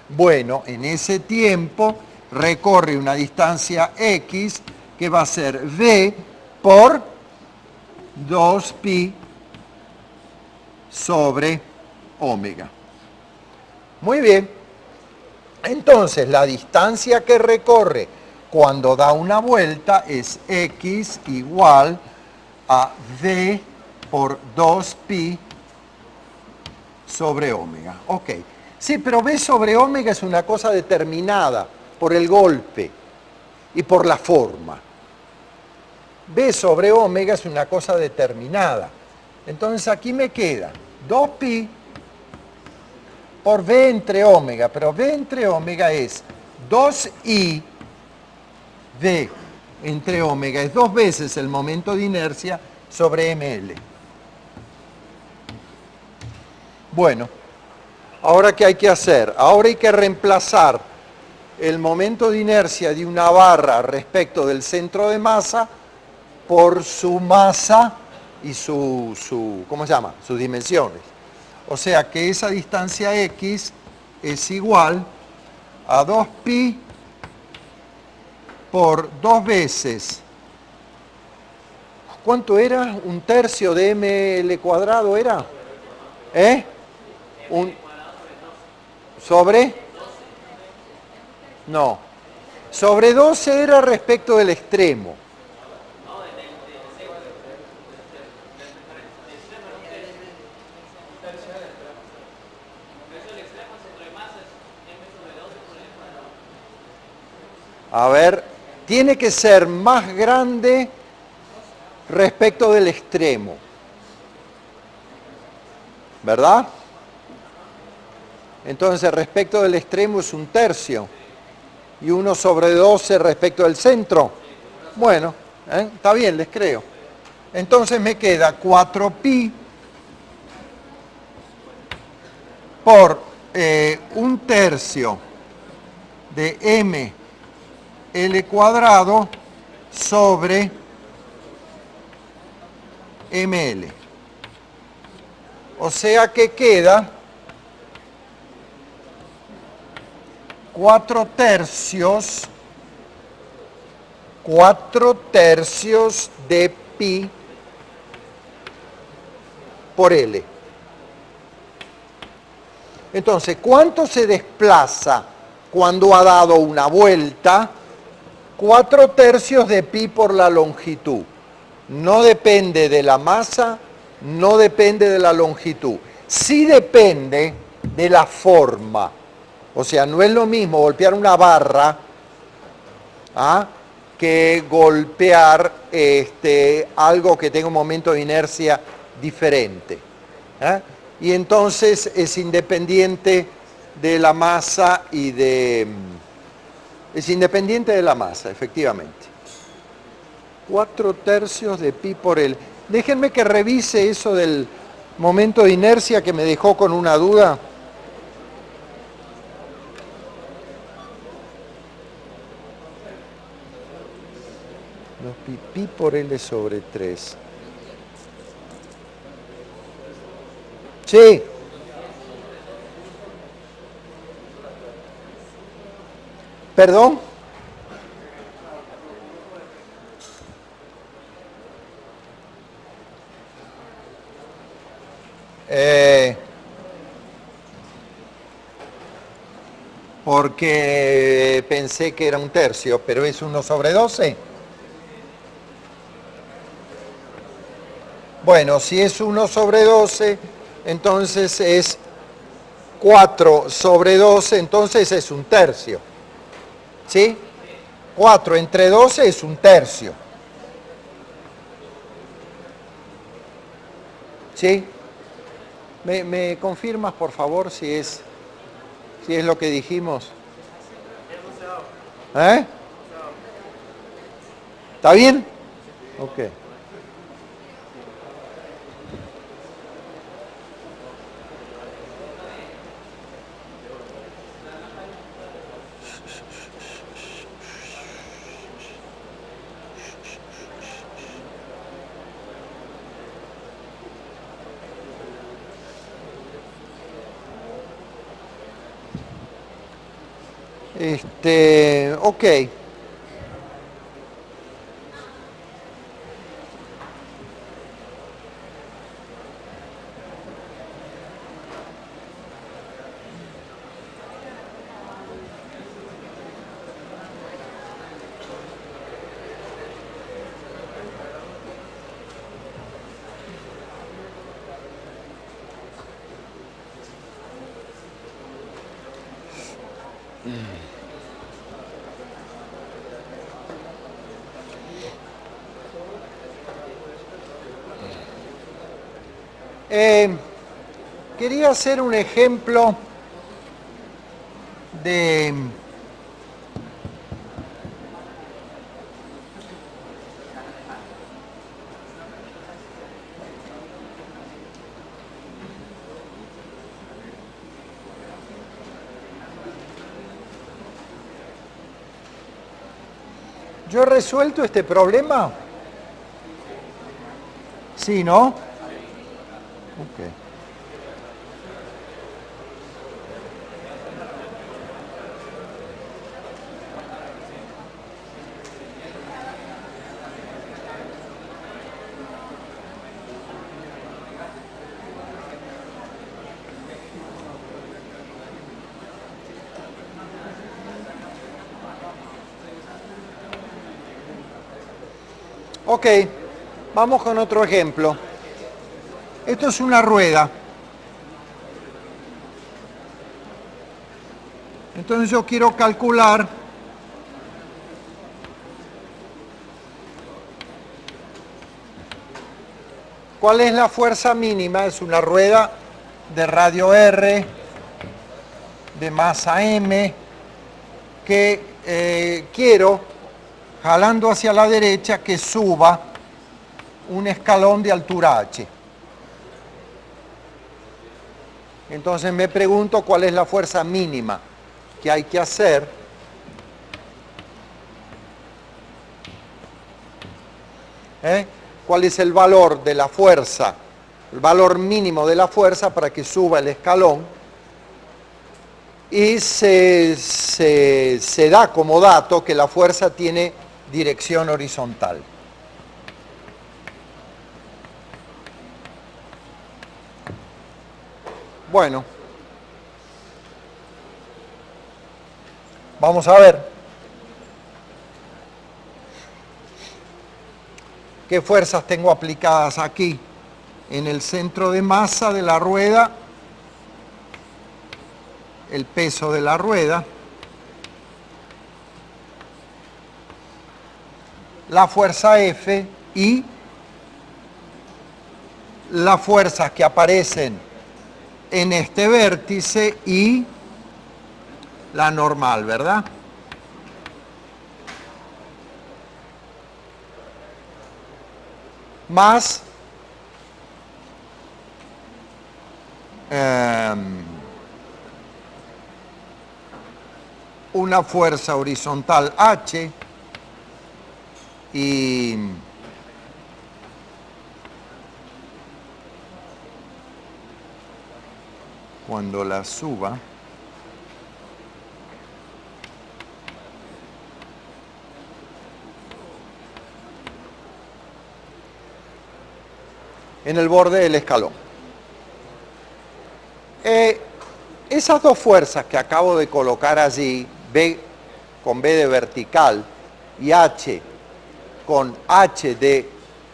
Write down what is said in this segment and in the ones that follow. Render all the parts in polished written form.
Bueno, en ese tiempo recorre una distancia x que va a ser v por 2pi sobre omega. Muy bien. Entonces, la distancia que recorre cuando da una vuelta es x igual a v por 2pi sobre omega. Ok. Sí, pero v sobre omega es una cosa determinada por el golpe y por la forma. V sobre omega es una cosa determinada. Entonces aquí me queda 2pi por V entre omega, pero V entre omega es 2i V entre omega, es 2 veces el momento de inercia sobre ml. Bueno, ahora ¿qué hay que hacer? Ahora hay que reemplazar el momento de inercia de una barra respecto del centro de masa por su masa y ¿cómo se llama? Sus dimensiones. O sea que esa distancia x es igual a 2pi por 2 veces. ¿Cuánto era? ¿Un tercio de ml cuadrado era? ¿Eh? ¿Sobre? No. Sobre 12 era respecto del extremo. A ver, tiene que ser más grande respecto del extremo. ¿Verdad? Entonces, respecto del extremo es un tercio. Y 1 sobre 12 respecto del centro. Bueno, está bien, les creo. Entonces me queda 4pi por un tercio de m L cuadrado sobre ml. O sea que queda 4 tercios de pi por L. Entonces, ¿cuánto se desplaza cuando ha dado una vuelta? 4 tercios de pi por la longitud. No depende de la masa, no depende de la longitud. Sí depende de la forma. O sea, no es lo mismo golpear una barra que golpear algo que tenga un momento de inercia diferente. Y entonces es independiente de la masa y de... Es independiente de la masa, efectivamente. 4 tercios de pi por L. Déjenme que revise eso del momento de inercia que me dejó con una duda. Pi por L sobre 3. Sí. ¿Perdón? Porque pensé que era un tercio, pero es 1 sobre 12. Bueno, si es 1 sobre 12, entonces es 4 sobre 12, entonces es un tercio. ¿Sí? 4 entre 12 es un tercio. ¿Sí? ¿Me confirmas, por favor, si es lo que dijimos? ¿Eh? ¿Está bien? Ok. Ok. Quería hacer un ejemplo de ¿yo he resuelto este problema? Sí, ¿no? Ok. Ok, vamos con otro ejemplo. Esto es una rueda. Entonces yo quiero calcular cuál es la fuerza mínima. Es una rueda de radio R, de masa M, que quiero, jalando hacia la derecha, que suba un escalón de altura H. Entonces me pregunto cuál es la fuerza mínima que hay que hacer cuál es el valor de la fuerza, el valor mínimo de la fuerza para que suba el escalón, y se da como dato que la fuerza tiene dirección horizontal. Bueno, vamos a ver qué fuerzas tengo aplicadas aquí en el centro de masa de la rueda, el peso de la rueda, la fuerza F y las fuerzas que aparecen en este vértice y la normal, ¿verdad? Más una fuerza horizontal H y cuando la suba en el borde del escalón. Esas dos fuerzas que acabo de colocar allí, B con B de vertical y H con H de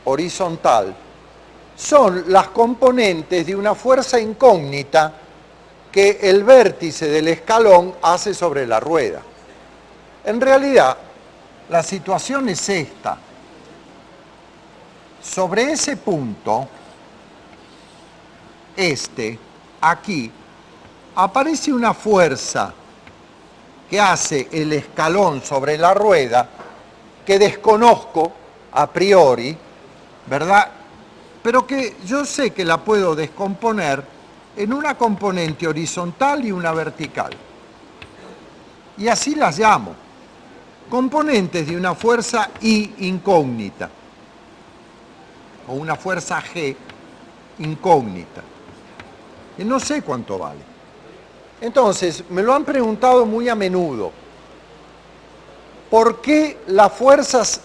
horizontal, son las componentes de una fuerza incógnita que el vértice del escalón hace sobre la rueda. En realidad, la situación es esta. Sobre ese punto, aquí, aparece una fuerza que hace el escalón sobre la rueda que desconozco a priori, ¿verdad? Pero que yo sé que la puedo descomponer en una componente horizontal y una vertical. Y así las llamo. Componentes de una fuerza I incógnita o una fuerza G incógnita, que no sé cuánto vale. Entonces, me lo han preguntado muy a menudo. ¿por qué las fuerzas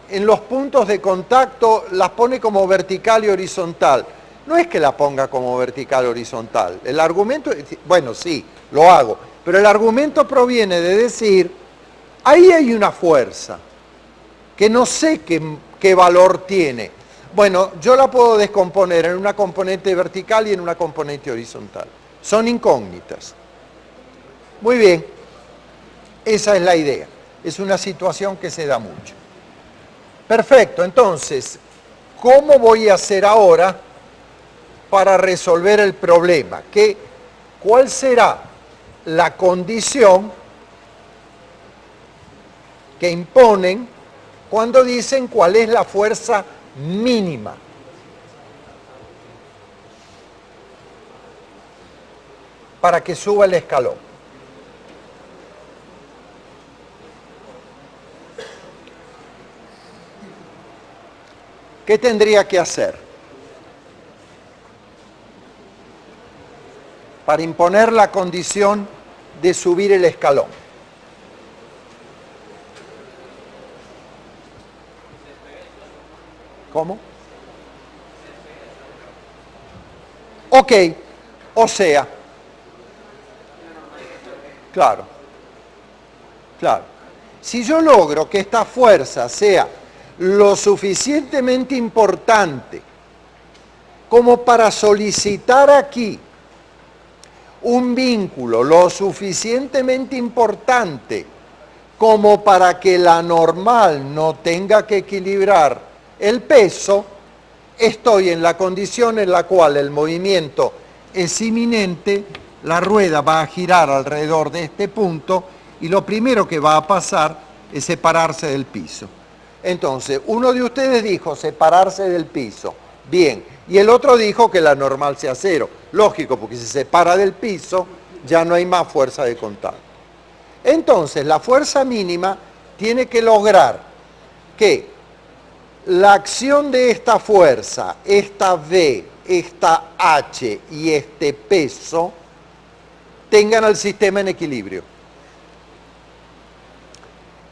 en los puntos de contacto las pone como vertical y horizontal? No es que la ponga como vertical o horizontal. El argumento, bueno, sí, lo hago, pero el argumento proviene de decir, ahí hay una fuerza, que no sé qué valor tiene. Bueno, yo la puedo descomponer en una componente vertical y en una componente horizontal. Son incógnitas. Muy bien, esa es la idea. Es una situación que se da mucho. Perfecto, entonces, ¿cómo voy a hacer ahora para resolver el problema? ¿Cuál será la condición que imponen cuando dicen cuál es la fuerza mínima? Para que suba el escalón. ¿Qué tendría que hacer para imponer la condición de subir el escalón? ¿Cómo? Ok, o sea, claro, si yo logro que esta fuerza sea lo suficientemente importante como para solicitar aquí un vínculo lo suficientemente importante como para que la normal no tenga que equilibrar el peso, estoy en la condición en la cual el movimiento es inminente, la rueda va a girar alrededor de este punto y lo primero que va a pasar es separarse del piso. Entonces, uno de ustedes dijo separarse del piso, bien, y el otro dijo que la normal sea cero. Lógico, porque si se separa del piso ya no hay más fuerza de contacto. Entonces, la fuerza mínima tiene que lograr que la acción de esta fuerza, esta V, esta H y este peso, tengan al sistema en equilibrio.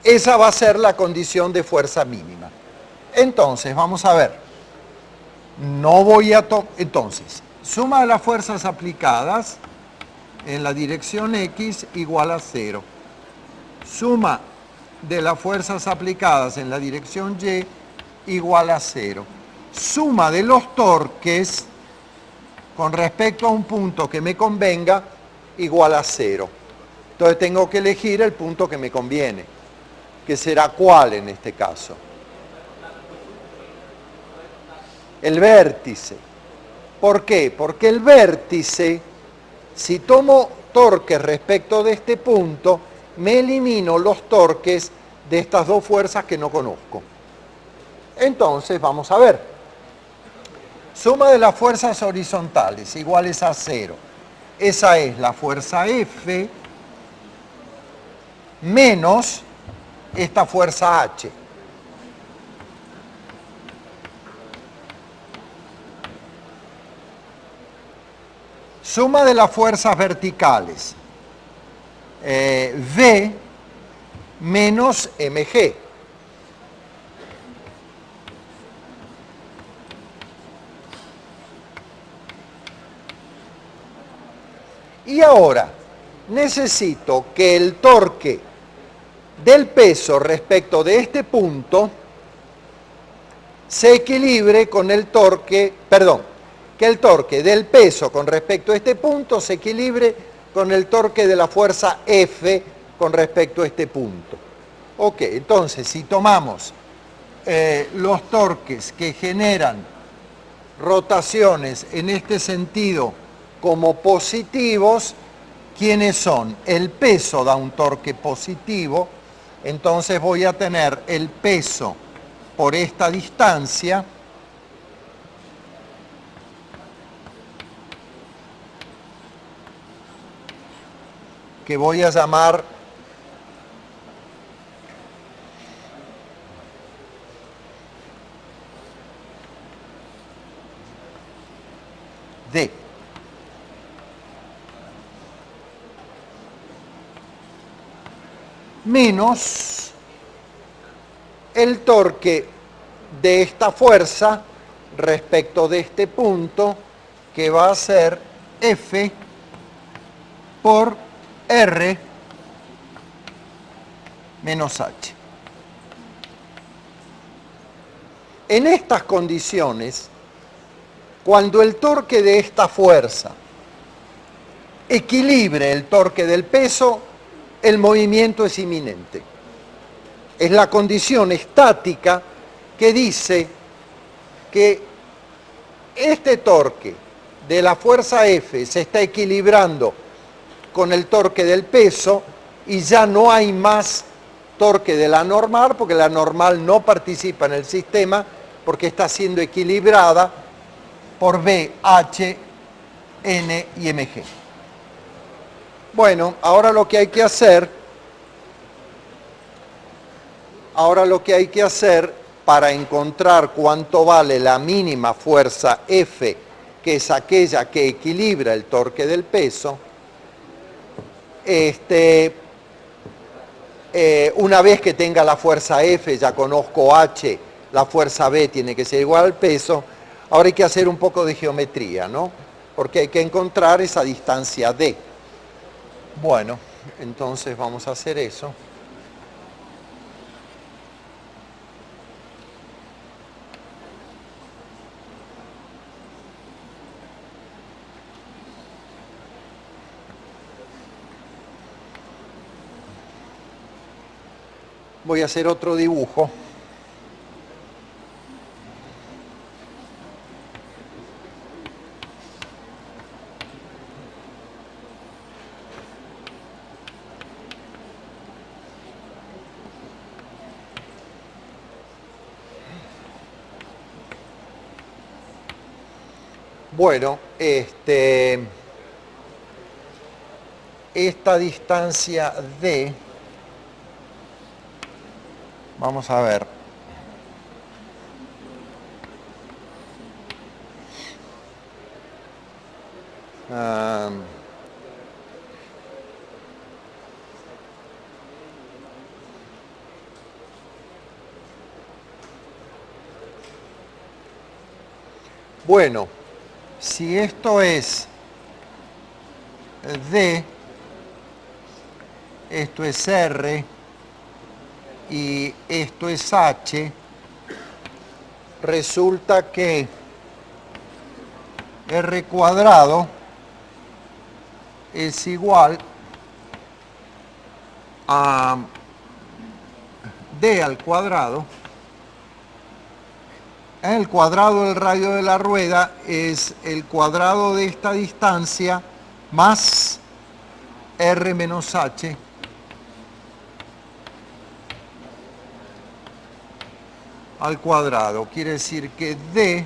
Esa va a ser la condición de fuerza mínima. Entonces, vamos a ver. No voy a entonces, suma de las fuerzas aplicadas en la dirección X igual a 0. Suma de las fuerzas aplicadas en la dirección Y igual a 0. Suma de los torques con respecto a un punto que me convenga igual a 0. Entonces tengo que elegir el punto que me conviene, que será ¿cuál en este caso? El vértice. ¿Por qué? Porque el vértice, si tomo torques respecto de este punto, me elimino los torques de estas dos fuerzas que no conozco. Entonces, vamos a ver. Suma de las fuerzas horizontales iguales a 0. Esa es la fuerza F menos esta fuerza H. Suma de las fuerzas verticales, V menos mg. Y ahora necesito que el torque del peso respecto de este punto se equilibre con el torque, que el torque del peso con respecto a este punto se equilibre con el torque de la fuerza F con respecto a este punto. Ok, entonces si tomamos los torques que generan rotaciones en este sentido como positivos, ¿quiénes son? El peso da un torque positivo, entonces voy a tener el peso por esta distancia que voy a llamar D. Menos el torque de esta fuerza respecto de este punto, que va a ser F por R menos H. En estas condiciones, cuando el torque de esta fuerza equilibre el torque del peso, el movimiento es inminente. Es la condición estática que dice que este torque de la fuerza F se está equilibrando con el torque del peso y ya no hay más torque de la normal, porque la normal no participa en el sistema porque está siendo equilibrada por B, H, N y Mg. Bueno, ahora lo que hay que hacer para encontrar cuánto vale la mínima fuerza F, que es aquella que equilibra el torque del peso, una vez que tenga la fuerza F, ya conozco H, la fuerza B tiene que ser igual al peso. Ahora hay que hacer un poco de geometría, ¿no? Porque hay que encontrar esa distancia D. Bueno, entonces vamos a hacer eso. Voy a hacer otro dibujo. Bueno, esta distancia D, vamos a ver. Bueno, si esto es D, esto es R y esto es H, resulta que R cuadrado es igual a D al cuadrado. El cuadrado del radio de la rueda es el cuadrado de esta distancia más R menos H al cuadrado. Quiere decir que D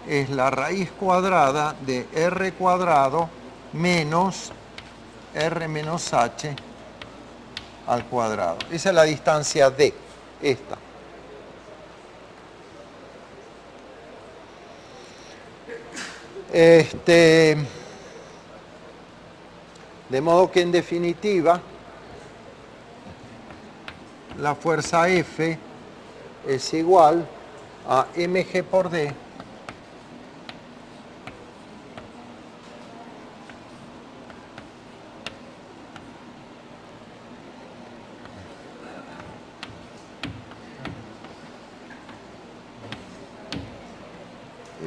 es la raíz cuadrada de R cuadrado menos R menos H al cuadrado. Esa es la distancia D, esta. De modo que en definitiva la fuerza F es igual a mg por D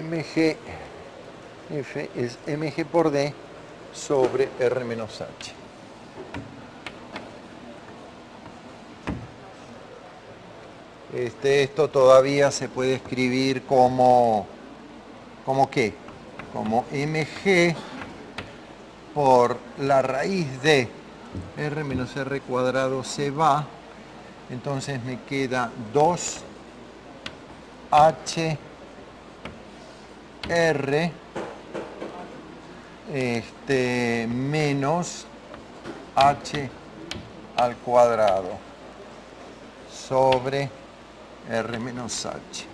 mg F es mg por D sobre R menos H. Esto todavía se puede escribir como ¿qué? Como mg por la raíz de R menos R cuadrado se va, entonces me queda 2H R menos H al cuadrado sobre R menos H.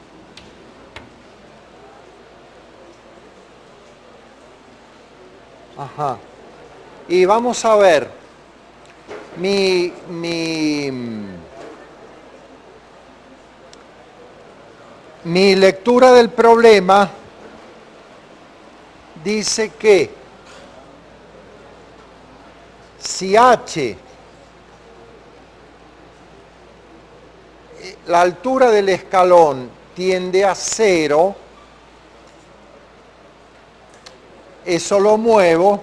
Ajá. Y vamos a ver, mi lectura del problema dice que si H, la altura del escalón tiende a 0, eso lo muevo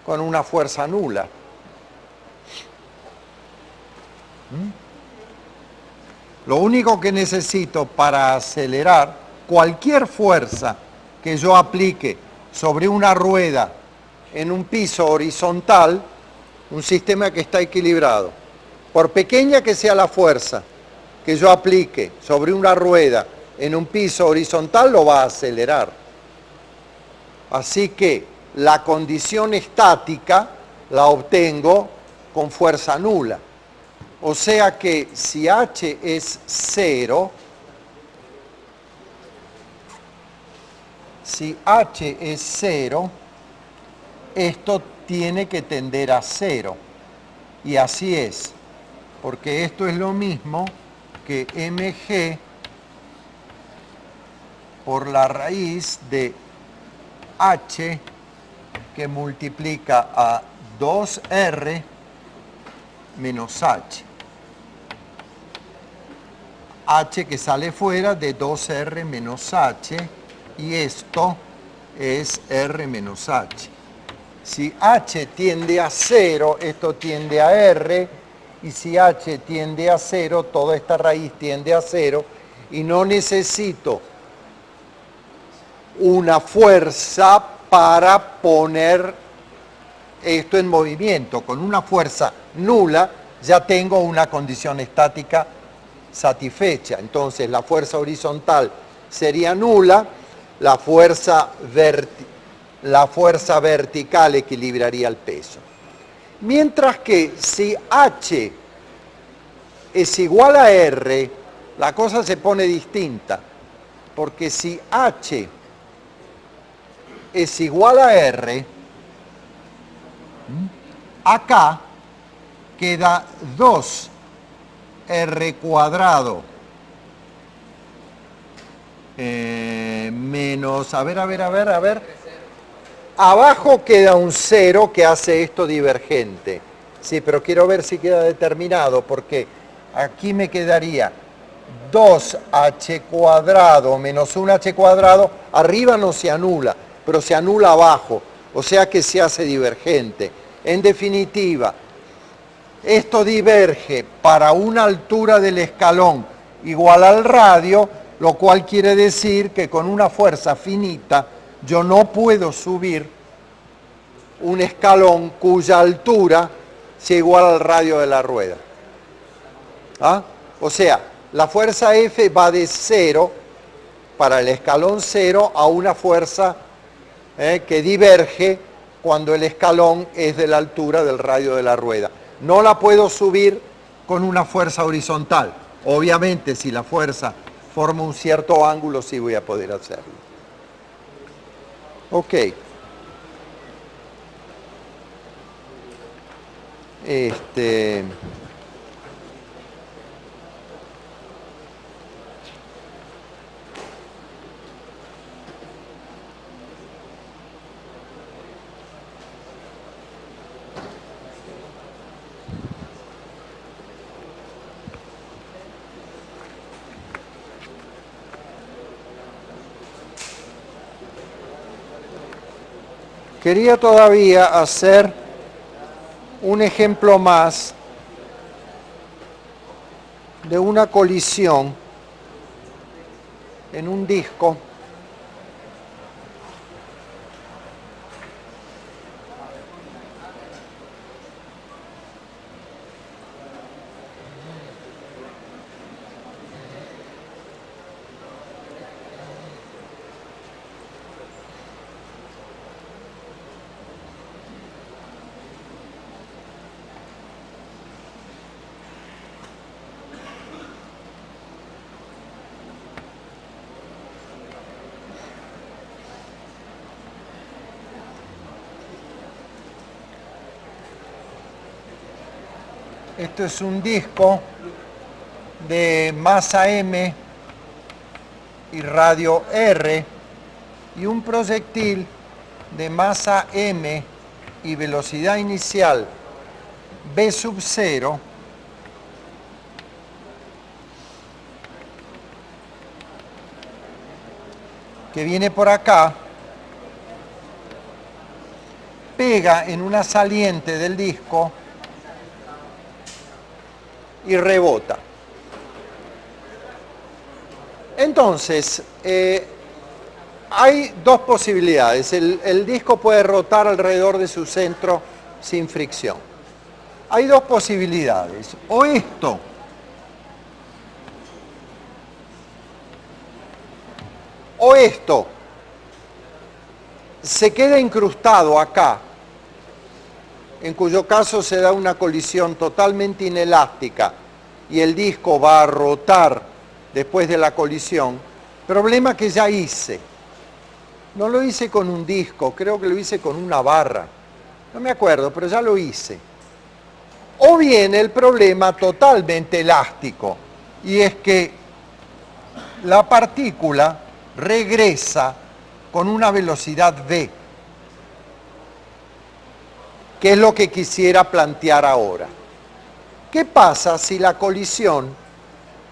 con una fuerza nula. Lo único que necesito para acelerar cualquier fuerza que yo aplique sobre una rueda en un piso horizontal, un sistema que está equilibrado, por pequeña que sea la fuerza que yo aplique sobre una rueda en un piso horizontal, lo va a acelerar. Así que la condición estática la obtengo con fuerza nula. O sea que si H es 0, si H es 0, esto tiene que tender a 0. Y así es, porque esto es lo mismo que mg por la raíz de h que multiplica a 2r menos h. H que sale fuera de 2r menos h, y esto es r menos h. Si h tiende a 0, esto tiende a r, y si h tiende a 0, toda esta raíz tiende a 0, y no necesito una fuerza para poner esto en movimiento. Con una fuerza nula ya tengo una condición estática satisfecha. Entonces la fuerza horizontal sería nula, la fuerza vertical equilibraría el peso. Mientras que si H es igual a R, la cosa se pone distinta, porque si H es igual a R, acá queda 2R cuadrado menos, a ver, abajo queda un 0 que hace esto divergente. Sí, pero quiero ver si queda determinado, porque aquí me quedaría 2h cuadrado menos 1h cuadrado, arriba no se anula, pero se anula abajo, o sea que se hace divergente. En definitiva, esto diverge para una altura del escalón igual al radio, lo cual quiere decir que con una fuerza finita yo no puedo subir un escalón cuya altura sea igual al radio de la rueda. ¿Ah? O sea, la fuerza F va de 0 para el escalón 0 a una fuerza que diverge cuando el escalón es de la altura del radio de la rueda. No la puedo subir con una fuerza horizontal. Obviamente, si la fuerza forma un cierto ángulo, sí voy a poder hacerlo. Ok. Quería todavía hacer un ejemplo más de una colisión en un disco Esto es un disco de masa M y radio R, y un proyectil de masa m y velocidad inicial v sub 0, que viene por acá, pega en una saliente del disco y rebota. Entonces, hay dos posibilidades. El disco puede rotar alrededor de su centro sin fricción. Hay dos posibilidades. O esto se queda incrustado acá, en cuyo caso se da una colisión totalmente inelástica y el disco va a rotar después de la colisión. Problema que ya hice. No lo hice con un disco, creo que lo hice con una barra. No me acuerdo, pero ya lo hice. O bien el problema totalmente elástico, y es que la partícula regresa con una velocidad v, que es lo que quisiera plantear ahora. ¿Qué pasa si la colisión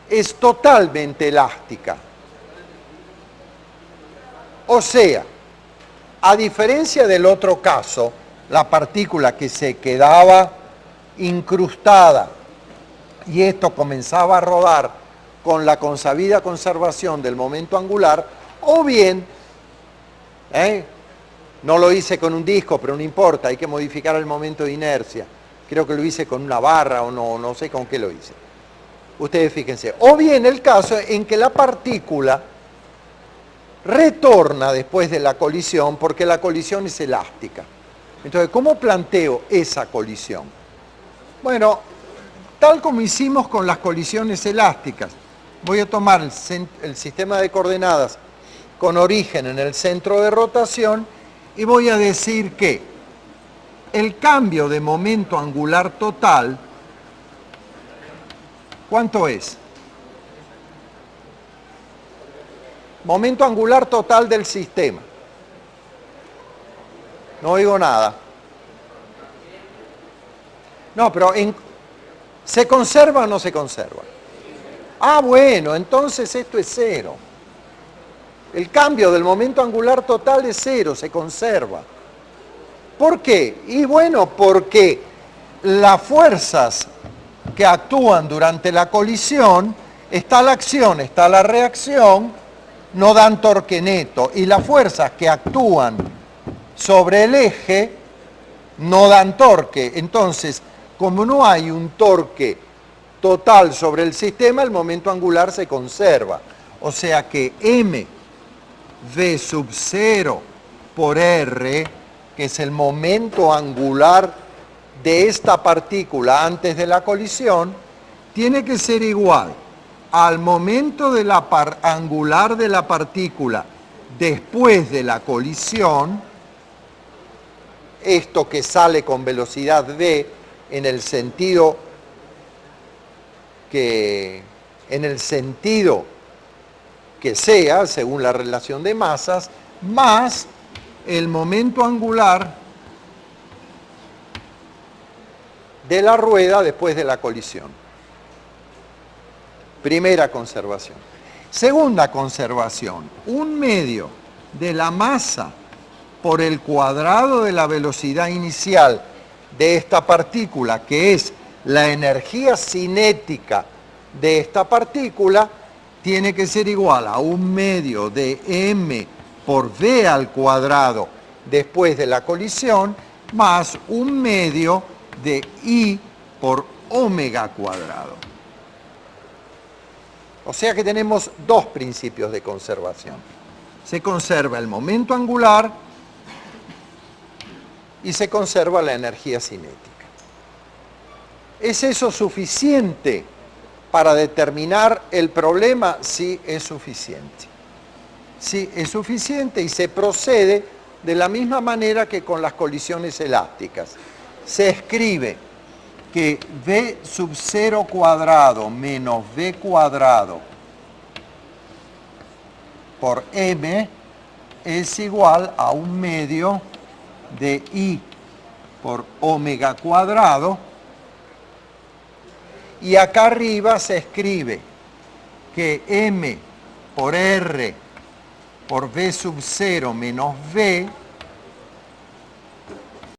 es totalmente elástica? O sea, a diferencia del otro caso, la partícula que se quedaba incrustada y esto comenzaba a rodar con la consabida conservación del momento angular, o bien, no lo hice con un disco, pero no importa, hay que modificar el momento de inercia. Creo que lo hice con una barra o no sé con qué lo hice. Ustedes fíjense. O bien el caso en que la partícula retorna después de la colisión porque la colisión es elástica. Entonces, ¿cómo planteo esa colisión? Bueno, tal como hicimos con las colisiones elásticas, voy a tomar el sistema de coordenadas con origen en el centro de rotación y voy a decir que el cambio de momento angular total, ¿cuánto es? Momento angular total del sistema. No oigo nada. No, pero ¿se conserva o no se conserva? Ah, bueno, entonces esto es cero. El cambio del momento angular total es cero, se conserva. ¿Por qué? Y bueno, porque las fuerzas que actúan durante la colisión, está la acción, está la reacción, no dan torque neto, y las fuerzas que actúan sobre el eje no dan torque. Entonces, como no hay un torque total sobre el sistema, el momento angular se conserva. O sea que m v sub 0 por r, que es el momento angular de esta partícula antes de la colisión, tiene que ser igual al momento de la angular de la partícula después de la colisión, esto que sale con velocidad v en el sentido que sea, según la relación de masas, más el momento angular de la rueda después de la colisión. Primera conservación. Segunda conservación, 1/2 de la masa por el cuadrado de la velocidad inicial de esta partícula, que es la energía cinética de esta partícula, tiene que ser igual a 1/2 de m por v al cuadrado después de la colisión, más 1/2 de I por omega cuadrado. O sea que tenemos dos principios de conservación. Se conserva el momento angular y se conserva la energía cinética. ¿Es eso suficiente para determinar el problema? Sí, es suficiente. Sí, es suficiente y se procede de la misma manera que con las colisiones elásticas. Se escribe que v sub 0 cuadrado menos v cuadrado por m es igual a 1/2 de I por omega cuadrado. Y acá arriba se escribe que m por r por v sub 0 menos v